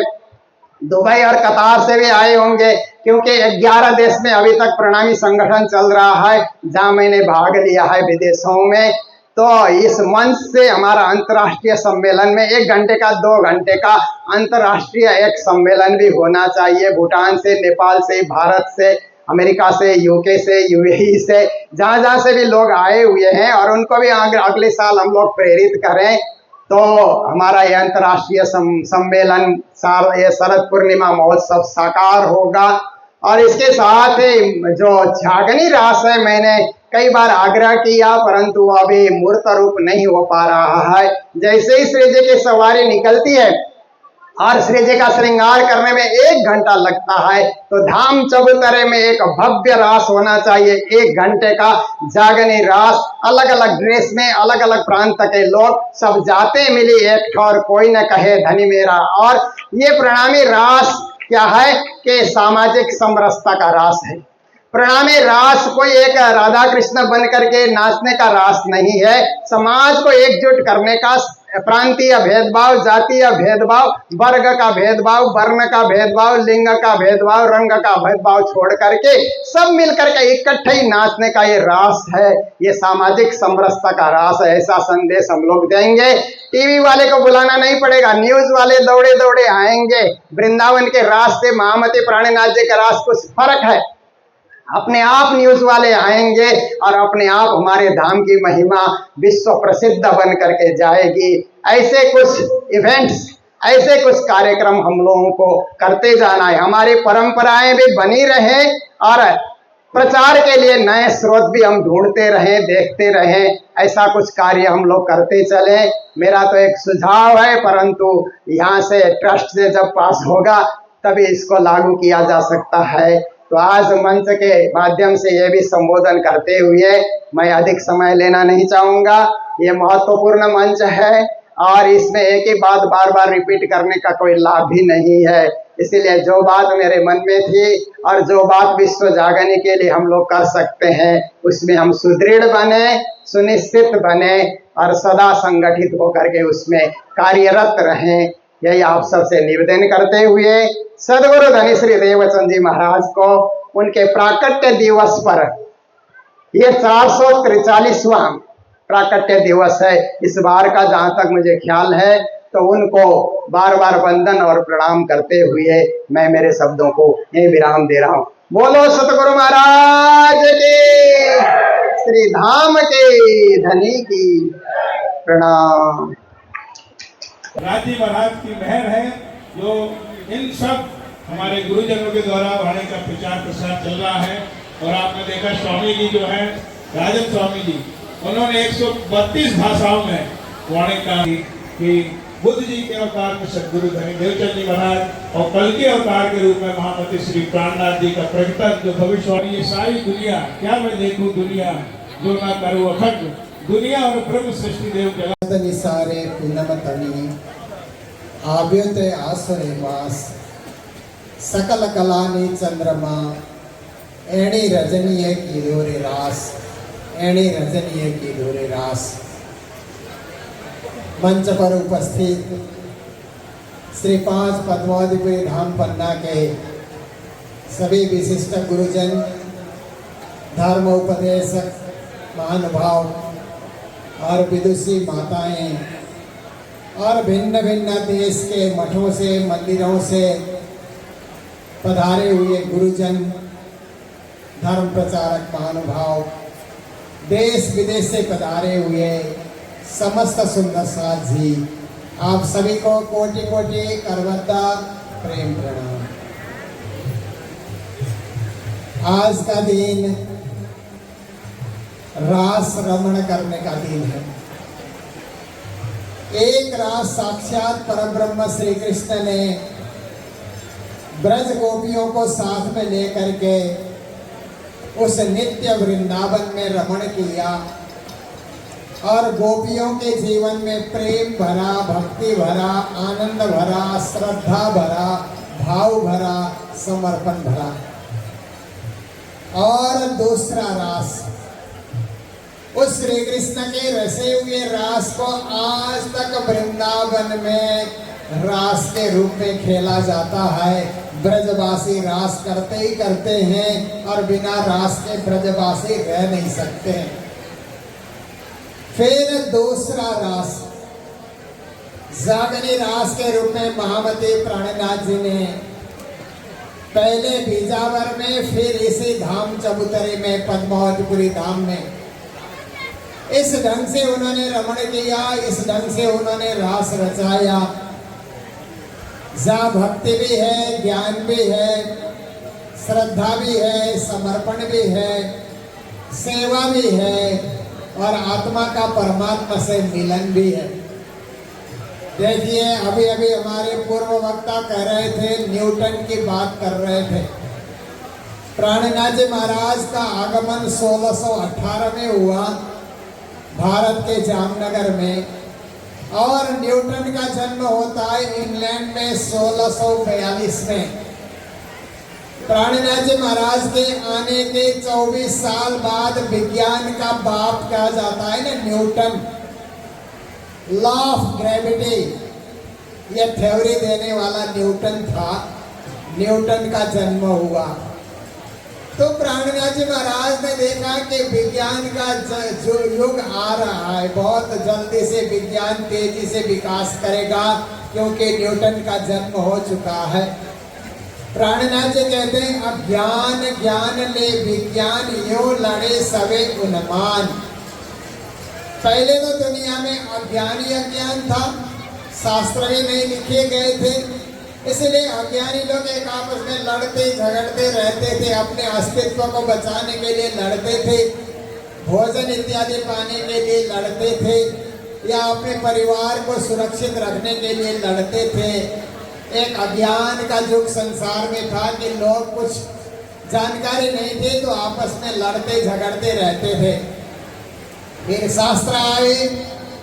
दुबई और कतार से भी आए होंगे, क्योंकि 11 देश में अभी तक प्रणामी संगठन चल रहा है जहां मैंने भाग लिया है विदेशों में। तो इस मंच से हमारा अंतर्राष्ट्रीय सम्मेलन में 1 घंटे का 2 घंटे का अंतर्राष्ट्रीय एक सम्मेलन भी होना चाहिए। भूटान से, नेपाल से, भारत से, अमेरिका से, UK से, UAE से, जहां जहां से भी लोग आए हुए हैं, और उनको भी अगले साल हम लोग प्रेरित करें तो हमारा ये अंतर्राष्ट्रीय सम्मेलन ये शरद पूर्णिमा महोत्सव साकार होगा। और इसके साथ ही जो झागनी रास है, मैंने कई बार आग्रह किया परंतु अभी मूर्त रूप नहीं हो पा रहा है। जैसे ही श्री जी की सवारी निकलती है और श्री जी का श्रृंगार करने में 1 घंटा लगता है, तो धाम चबूतरे में एक भव्य रास होना चाहिए, 1 घंटे का जागनी रास। अलग अलग ड्रेस में अलग अलग प्रांत के लोग सब जाते मिली एक ठौर, कोई न कहे धनी मेरा। और ये प्रणामी रास क्या है कि सामाजिक समरसता का रास है। प्रणामी रास कोई एक राधा कृष्ण बन करके नाचने का रास नहीं है, समाज को एकजुट करने का, प्रांतीय भेदभाव, जातीय भेदभाव, वर्ग का भेदभाव, वर्ण का भेदभाव, लिंग का भेदभाव, रंग का भेदभाव छोड़ करके सब मिलकर के इकट्ठे ही नाचने का ये रास है। ये सामाजिक समरसता का रास है। ऐसा संदेश हम लोग देंगे। टीवी वाले को बुलाना नहीं पड़ेगा, न्यूज वाले दौड़े दौड़े आएंगे। वृंदावन के रास से महामती प्राणनाथ जी का रास कुछ फर्क है। अपने आप न्यूज वाले आएंगे और अपने आप हमारे धाम की महिमा विश्व प्रसिद्ध बन करके जाएगी। ऐसे कुछ इवेंट्स, ऐसे कुछ कार्यक्रम हम लोगों को करते जाना है। हमारी परंपराएं भी बनी रहे और प्रचार के लिए नए स्रोत भी हम ढूंढते रहें, देखते रहें। ऐसा कुछ कार्य हम लोग करते चले। मेरा तो एक सुझाव है, परंतु यहाँ से ट्रस्ट से जब पास होगा तभी इसको लागू किया जा सकता है। तो आज मंच के माध्यम से ये भी संबोधन करते हुए मैं अधिक समय लेना नहीं चाहूंगा। ये महत्वपूर्ण मंच है और इसमें एक ही बात बार बार रिपीट करने का कोई लाभ भी नहीं है। इसीलिए जो बात मेरे मन में थी और जो बात विश्व जागने के लिए हम लोग कर सकते हैं, उसमें हम सुदृढ़ बने, सुनिश्चित बने और सदा संगठित होकर के उसमें कार्यरत रहें। यही आप सबसे निवेदन करते हुए सदगुरु धनी श्री देवचंद जी महाराज को उनके प्राकट्य दिवस पर, ये 443वां प्राकट्य दिवस है इस बार का, जहां तक मुझे ख्याल है। तो उनको बार बार वंदन और प्रणाम करते हुए मैं मेरे शब्दों को यही विराम दे रहा हूं। बोलो सतगुरु महाराज की, श्री धाम के धनी की प्रणाम। राजी महाराज की मेहर है जो इन सब हमारे गुरुजनों के द्वारा वाणी का प्रचार प्रसार चल रहा है। और आपने देखा स्वामी जी जो है राजन स्वामी जी, उन्होंने 132 भाषाओं में वाणी का कि बुद्ध जी के अवतार में सदगुरु धनी देवचंद जी महाराज और कल के अवतार के रूप में महामती श्री प्राणनाथ जी का प्रकटन जो भविष्यवाणी, ये सारी दुनिया क्या मैं देखूं दुनिया जो ना करूं अखंड दुनिया और ब्रह्म सृष्टि देव जगत निसारे पूनम तनी आव्योते आसरे वास सकल कलानी चंद्रमा एणी रजनीय की दोरे रास, एणी रजनीय की दोरे रास। मंच पर उपस्थित श्री 5 पद्मावतीपुरी धाम पन्ना के सभी विशिष्ट गुरुजन, धर्म उपदेशक, महानुभाव और विदुषी माताएं और भिन्न भिन्न देश के मठों से मंदिरों से पधारे हुए गुरुजन, धर्म प्रचारक महानुभाव, देश विदेश से पधारे हुए समस्त सुंदर साथ जी, आप सभी को कोटि कोटि करवत्ता प्रेम प्रणाम। आज का दिन रास रमण करने का दिन है। एक रात साक्षात परब्रह्म श्री कृष्ण ने ब्रज गोपियों को साथ में लेकर के उस नित्य वृंदावन में रमण किया और गोपियों के जीवन में प्रेम भरा, भक्ति भरा, आनंद भरा, श्रद्धा भरा, भाव भरा, समर्पण भरा। और दूसरा रास, उस श्री कृष्ण के रसे हुए रास को आज तक वृंदावन में रास के रूप में खेला जाता है। ब्रजवासी रास करते ही करते हैं और बिना रास के ब्रजवासी रह नहीं सकते। फिर दूसरा रास, जागनी रास के रूप में महामती प्राणनाथ जी ने पहले बीजावर में, फिर इसी धाम चबूतरे में पद्मावतीपुरी धाम में इस ढंग से उन्होंने रमण किया, इस ढंग से उन्होंने रास रचाया। जहाँ भक्ति भी है, ज्ञान भी है, श्रद्धा भी है, समर्पण भी है, सेवा भी है और आत्मा का परमात्मा से मिलन भी है। देखिए अभी अभी हमारे पूर्व वक्ता कह रहे थे, न्यूटन की बात कर रहे थे। प्राणनाथ जी महाराज का आगमन 1618 में हुआ भारत के जामनगर में, और न्यूटन का जन्म होता है इंग्लैंड में 1642 में। प्राणनाथ जी महाराज के आने के 24 साल बाद विज्ञान का बाप कहा जाता है ना न्यूटन, लॉ ऑफ ग्रेविटी, यह थ्योरी देने वाला न्यूटन था। न्यूटन का जन्म हुआ तो प्राणनाथ जी महाराज ने देखा कि विज्ञान का जो युग आ रहा है, बहुत जल्दी से विज्ञान तेजी से विकास करेगा, क्योंकि न्यूटन का जन्म हो चुका है। प्राणनाथ जी कहते हैं, अब ज्ञान ज्ञान ले विज्ञान यो लड़े सवे उन्मान। पहले तो दुनिया में अज्ञान ही अज्ञान था, शास्त्र भी नहीं लिखे गए थे, इसलिए अज्ञानी लोग एक आपस में लड़ते झगड़ते रहते थे, अपने अस्तित्व को बचाने के लिए लड़ते थे, भोजन इत्यादि पाने के लिए लड़ते थे, या अपने परिवार को सुरक्षित रखने के लिए लड़ते थे। एक अज्ञान का युग संसार में था कि लोग कुछ जानकारी नहीं थे तो आपस में लड़ते झगड़ते रहते थे। फिर शास्त्र आए,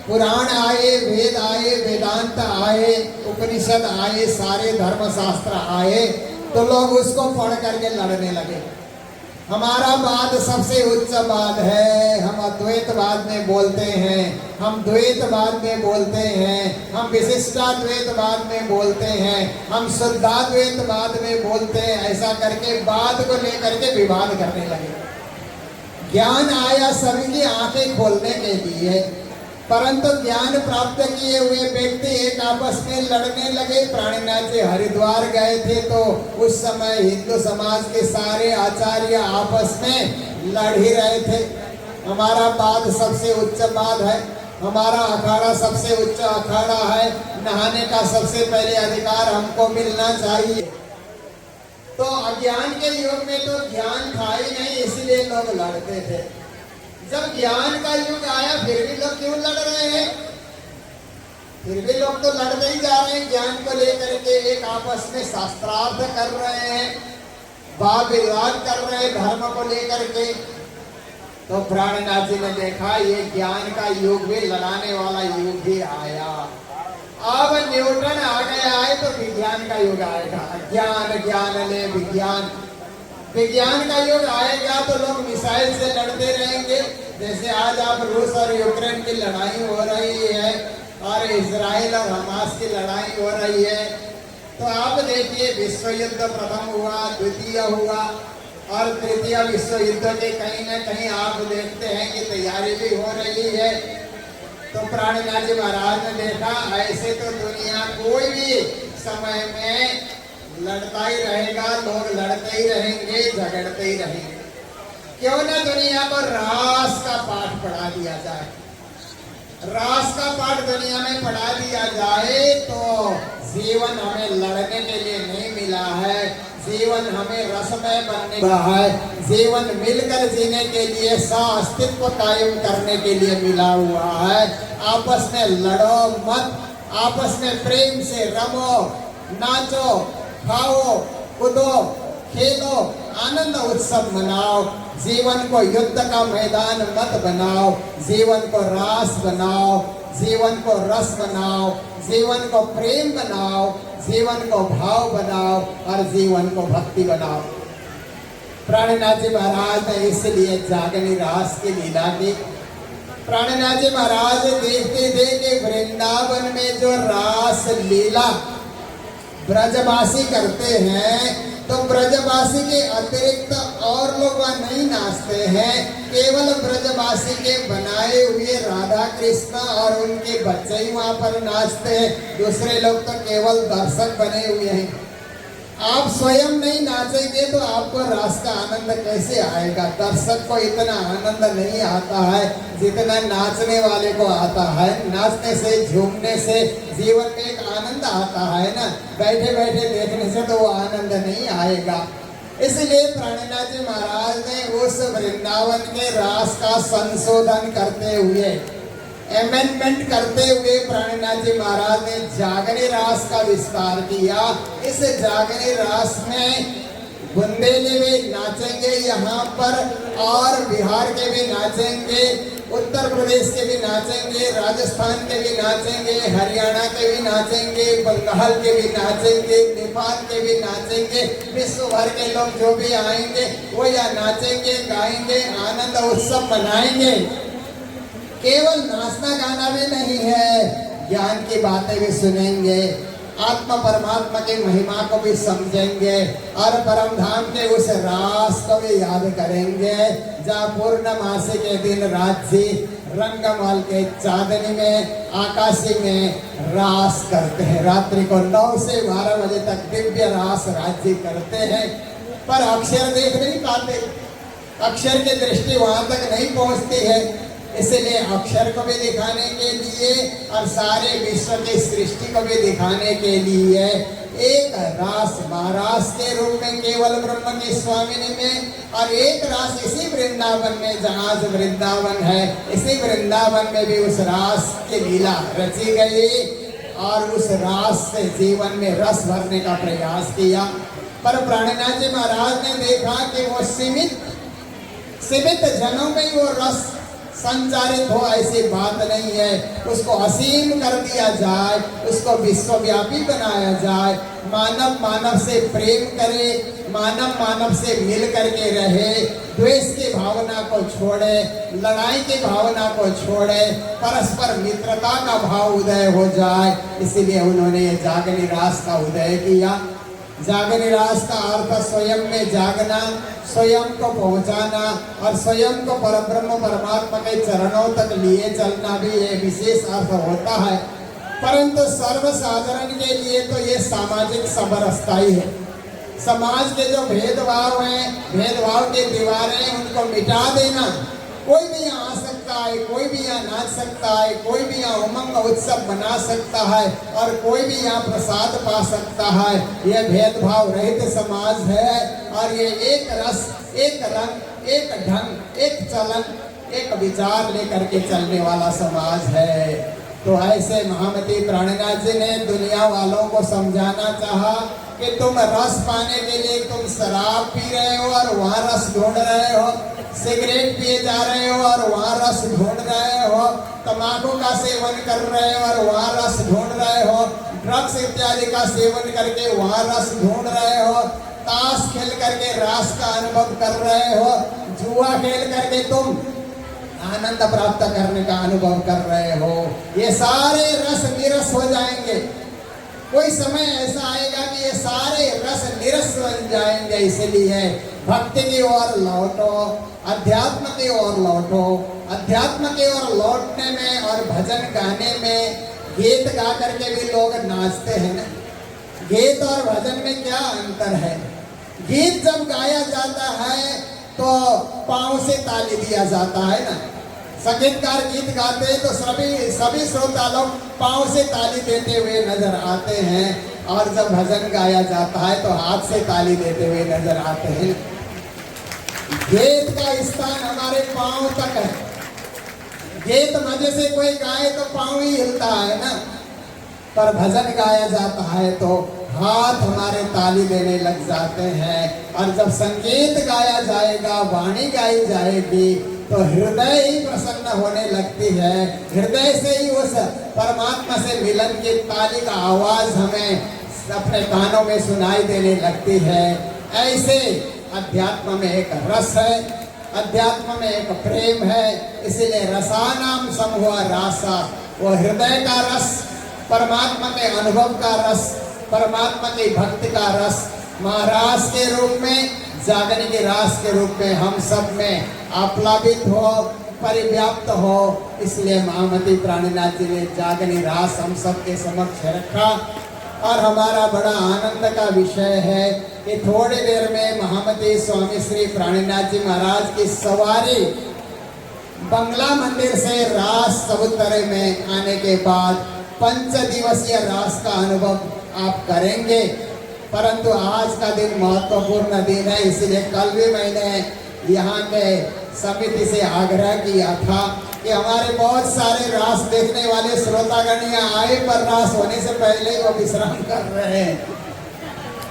पुराण आए, वेद आए, वेदांत आए, उपनिषद आए, सारे धर्म शास्त्र आए, तो लोग उसको पढ़ करके लड़ने लगे। हमारा वाद सबसे उच्च वाद है। हम अद्वैतवाद में बोलते हैं, हम द्वैतवाद में बोलते हैं, हम विशिष्टाद्वैतवाद में बोलते हैं, हम शुद्धाद्वैतवाद में बोलते हैं। ऐसा करके वाद को लेकर के विवाद करने लगे। ज्ञान आया सभी की आंखें खोलने के लिए, परंतु ज्ञान प्राप्त किए हुए व्यक्ति एक आपस में लड़ने लगे। प्राणीनाथ जी हरिद्वार गए थे तो उस समय हिंदू समाज के सारे आचार्य आपस में लड़ ही रहे थे। हमारा वाद सबसे उच्च वाद है, हमारा अखाड़ा सबसे उच्च अखाड़ा है, नहाने का सबसे पहले अधिकार हमको मिलना चाहिए। तो अज्ञान के युग में तो ज्ञान था ही नहीं, इसलिए लोग लड़ते थे। जब ज्ञान का युग आया फिर भी लोग क्यों लड़ रहे हैं? फिर भी लोग तो लड़ते ही जा रहे हैं। ज्ञान को लेकर के एक आपस में शास्त्रार्थ कर रहे हैं, वाद विवाद कर रहे हैं धर्म को लेकर के। तो प्राणनाथ जी ने देखा ये ज्ञान का युग भी लड़ाने वाला युग भी आया। अब न्यूटन आ गया है तो विज्ञान का युग आएगा। ज्ञान ज्ञान ले विज्ञान, विज्ञान का युग आएगा तो लोग मिसाइल से लड़ते रहेंगे। जैसे आज आप रूस और यूक्रेन की लड़ाई हो रही है और इजराइल और हमास की लड़ाई हो रही है, तो आप देखिए विश्व युद्ध प्रथम हुआ, द्वितीय हुआ और तृतीय विश्व युद्ध के कहीं न कहीं आप देखते हैं कि तैयारी भी हो रही है। तो प्राणनाथ जी महाराज ने देखा ऐसे तो दुनिया कोई भी समय में लड़ता ही रहेगा, लोग लड़ते ही रहेंगे, झगड़ते ही रहेंगे। क्यों ना दुनिया को रास का पाठ पढ़ा दिया जाए। रास का पाठ दुनिया में पढ़ा दिया जाए तो जीवन हमें लड़ने के लिए नहीं मिला है, जीवन हमें रसमय बनने का है, जीवन मिलकर जीने के लिए अस्तित्व कायम करने के लिए मिला हुआ है। आपस में लड़ो मत, आपस में प्रेम से रमो, नाचो, खाओ, कूदो, खेलो, आनंद उत्सव मनाओ। जीवन को युद्ध का मैदान मत बनाओ, जीवन को रास बनाओ, जीवन को रस बनाओ, जीवन को प्रेम बनाओ, जीवन को भाव बनाओ और जीवन को भक्ति बनाओ। प्राणनाथ जी महाराज ने इसलिए जागनी रास की लीला की। प्राणनाथ जी महाराज देखते थे कि वृंदावन में जो रास लीला ब्रजवासी करते हैं तो ब्रजवासी के अतिरिक्त और लोग वहाँ नहीं नाचते हैं। केवल ब्रजवासी के बनाए हुए राधा कृष्ण और उनके बच्चे ही वहाँ पर नाचते हैं। दूसरे लोग तो केवल दर्शक बने हुए हैं। आप स्वयं नहीं नाचेंगे तो आपको रास का आनंद कैसे आएगा? दर्शक को इतना आनंद नहीं आता है जितना नाचने वाले को आता है। नाचने से, झूमने से जीवन में एक आनंद आता है ना, बैठे बैठे देखने से तो वो आनंद नहीं आएगा। इसलिए प्राणनाथ जी महाराज ने उस वृंदावन के रास का संशोधन करते हुए, अमेंडमेंट करते हुए प्राणनाथ जी महाराज ने जागरी रास का विस्तार किया। इस जागरी रास में बुंदेली भी नाचेंगे यहाँ पर, और बिहार के भी नाचेंगे, उत्तर प्रदेश के भी नाचेंगे, राजस्थान के भी नाचेंगे, हरियाणा के भी नाचेंगे, बंगाल के भी नाचेंगे, नेपाल के भी नाचेंगे। विश्व भर के लोग जो भी आएंगे वो यहाँ नाचेंगे, गाएंगे, आनंद उत्सव मनाएंगे। केवल नाचना गाना भी नहीं है, ज्ञान की बातें भी सुनेंगे, आत्मा परमात्मा की महिमा को भी समझेंगे और परम धाम के उस रास को भी याद करेंगे जहाँ पूर्णमासी के दिन राजी रंगमहल के चांदनी में, आकाशी में रास करते हैं। रात्रि को 9 से 12 बजे तक दिव्य रास राज्य करते हैं, पर अक्षर देख नहीं पाते, अक्षर की दृष्टि वहां तक नहीं पहुंचती है। इसलिए अक्षर को भी दिखाने के लिए और सारे विश्व की सृष्टि को भी दिखाने के लिए एक रास महारास के रूप में केवल ब्रह्म की स्वामिनी में, और एक रास इसी वृंदावन में जहाँ वृंदावन है, इसी वृंदावन में भी उस रास की लीला रची गई और उस रास से जीवन में रस भरने का प्रयास किया। पर प्राणनाथ जी महाराज ने देखा कि वो सीमित जनों में वो रस संचारित हो, ऐसी बात नहीं है। उसको असीम कर दिया जाए, उसको विश्वव्यापी बनाया जाए, मानव मानव से प्रेम करे, मानव मानव से मिल करके रहे, द्वेष की भावना को छोड़े, लड़ाई की भावना को छोड़े, परस्पर मित्रता का भाव उदय हो जाए। इसीलिए उन्होंने ये जागनी रास का उदय किया। जागनी रास का अर्थ स्वयं में जागना, स्वयं को पहुंचाना और स्वयं को परब्रह्म परमात्मा के चरणों तक लिए चलना भी ये विशेष अर्थ होता है। परंतु सर्वसाधारण के लिए तो ये सामाजिक समरसताई है। समाज के जो भेदभाव हैं, भेदभाव की दीवारें, उनको मिटा देना। कोई भी यहाँ आ सकता है, कोई भी यहाँ नाच सकता है, कोई भी यहाँ उमंग उत्सव मना सकता है और कोई भी यहाँ प्रसाद पा सकता है। यह भेदभाव रहित समाज है और ये एक रस, एक रंग, एक ढंग, एक चलन, एक विचार लेकर के चलने वाला समाज है। तो ऐसे महामती प्राणनाथ जी ने दुनिया वालों को समझाना चाहा कि तुम रस पाने के लिए तुम शराब पी रहे हो और वहाँ रस ढूंढ रहे हो, सिगरेट पिए जा रहे हो और वहाँ रस ढूंढ रहे हो, तंबाकू का सेवन कर रहे हो और वहाँ रस ढूंढ रहे हो, ड्रग्स इत्यादि का सेवन करके वहाँ रस ढूंढ रहे हो, ताश खेल करके रस का अनुभव कर रहे हो, जुआ खेल करके तुम आनंद प्राप्त करने का अनुभव कर रहे हो। ये सारे रस निरस हो जाएंगे। कोई समय ऐसा आएगा कि ये सारे रस निरस बन जाएंगे। इसलिए भक्ति की ओर लौटो, अध्यात्म की ओर लौटो। अध्यात्म की ओर लौटने में और भजन गाने में, गीत गा करके भी लोग नाचते हैं ना। गीत और भजन में क्या अंतर है? गीत जब गाया जाता है तो पाँव से ताली दिया जाता है ना। संगीतकार गीत गाते हैं तो सभी श्रोता लोग पाँव से ताली देते हुए नजर आते हैं और जब भजन गाया जाता है तो हाथ से ताली देते हुए नजर आते हैं। गीत का स्थान हमारे पाँव तक है। गीत मजे से कोई गाए तो पाँव ही हिलता है ना, पर भजन गाया जाता है तो हाथ हमारे ताली देने लग जाते हैं। और जब संगीत गाया जाएगा, वाणी गाई जाएगी तो हृदय ही प्रसन्न होने लगती है। हृदय से ही उस परमात्मा से मिलन की ताली का आवाज हमें अपने कानों में सुनाई देने लगती है। ऐसे अध्यात्म में एक रस है, अध्यात्म में एक प्रेम है। इसीलिए रसानाम समूह रासा, वो हृदय का रस, परमात्मा के अनुभव का रस, परमात्मा की भक्ति का रस महाराज के रूप में, जागने के रास के रूप में हम सब में आप्लावित हो, परिव्याप्त हो। इसलिए महामती प्राणनाथ जी ने जागनी रास हम सब के समक्ष रखा। और हमारा बड़ा आनंद का विषय है कि थोड़ी देर में महामती स्वामी श्री प्राणनाथ जी महाराज की सवारी बंगला मंदिर से रास चबूतरे में आने के बाद 5 दिवसीय रास का अनुभव आप करेंगे। परंतु आज का दिन महत्वपूर्ण दिन है, इसलिए कल भी मैंने यहाँ के समिति से आग्रह किया था कि हमारे बहुत सारे रास देखने वाले श्रोतागण यहाँ आए पर रास होने से पहले वो विश्राम कर रहे हैं।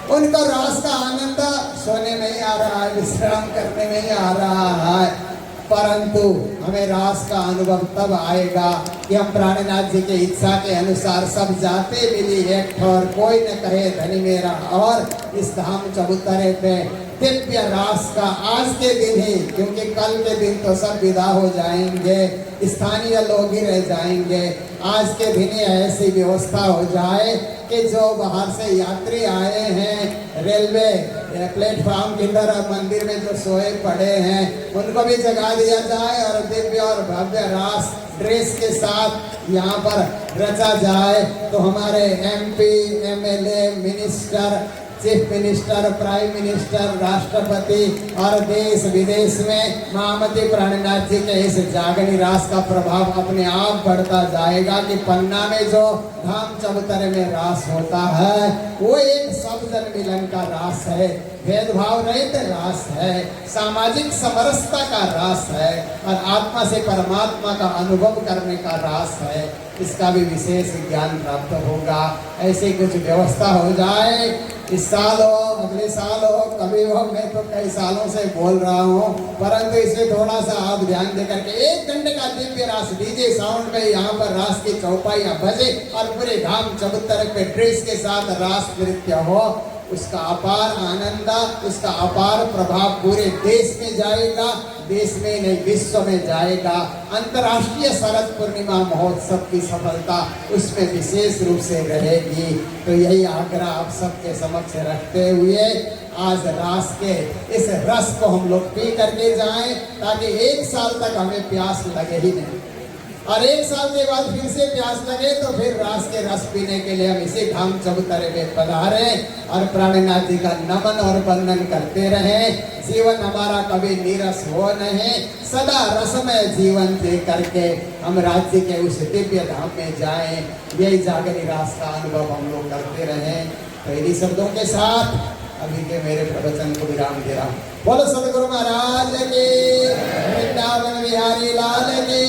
उनको रास का आनंद सोने में ही आ रहा है, विश्राम करने में ही आ रहा है। परंतु हमें रास का अनुभव तब आएगा कि हम प्राणनाथ जी की इच्छा के अनुसार सब जाते मिली एक और कोई न कहे धनी मेरा। और इस धाम चबूतरे पे दिव्य रास का आज के दिन ही, क्योंकि कल के दिन तो सब विदा हो जाएंगे, स्थानीय लोग ही रह जाएंगे। आज के दिन ही ऐसी व्यवस्था हो जाए कि जो बाहर से यात्री आए हैं, रेलवे प्लेटफॉर्म के अंदर मंदिर में जो सोए पड़े हैं, उनको भी जगा दिया जाए और दिव्य और भव्य रास ड्रेस के साथ यहाँ पर रचा जाए। तो हमारे MP, MLA, minister, chief minister, prime minister, राष्ट्रपति और देश विदेश में महामती प्राणनाथ जी के इस जागनी रास का प्रभाव अपने आप बढ़ता जाएगा कि पन्ना में जो धाम चबूतरे में रास होता है वो एक सब जन मिलन का रास है, भेदभाव रहित रास है, सामाजिक समरसता का रास है और आत्मा से परमात्मा का अनुभव करने का रास है। इसका भी विशेष ज्ञान प्राप्त होगा। ऐसी कुछ व्यवस्था हो जाए, इस साल हो, अगले साल हो, कभी हो। मैं तो कई सालों से बोल रहा हूँ, परंतु इसमें थोड़ा सा आप ध्यान दे करके 1 घंटे का दिव्य रास डीजे साउंड में यहाँ पर रास की चौपाइयाँ बजे और पूरे धाम चबूतरे पे ड्रेस के साथ रास नृत्य हो। उसका अपार आनंद, उसका अपार प्रभाव पूरे देश में जाएगा, देश में नहीं विश्व में जाएगा। अंतर्राष्ट्रीय शरद पूर्णिमा महोत्सव की सफलता उसमें विशेष रूप से रहेगी। तो यही आग्रह आप सबके समक्ष रखते हुए आज रास के इस रस को हम लोग पी करके जाएं, ताकि 1 साल तक हमें प्यास लगे ही नहीं, और 1 साल के बाद फिर से प्यास लगे तो फिर रास के रस पीने के लिए हम इसी धाम चबूतरे में पधारे और प्राणनाथ जी का नमन और वंदन करते रहें। जीवन हमारा कभी नीरस हो नहीं, सदा रसमय जीवन जी करके हम राज्य के उस दिव्य धाम में जाएं। यही जागरी रास का अनुभव हम लोग करते रहें। तो इन्हीं शब्दों के साथ अभी के मेरे प्रवचन को विराम दे रहा हूँ। बोलो सदगुरु महाराज के, वृंदावन बिहारी लाल के,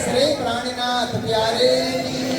श्री प्राणनाथ प्यारे की।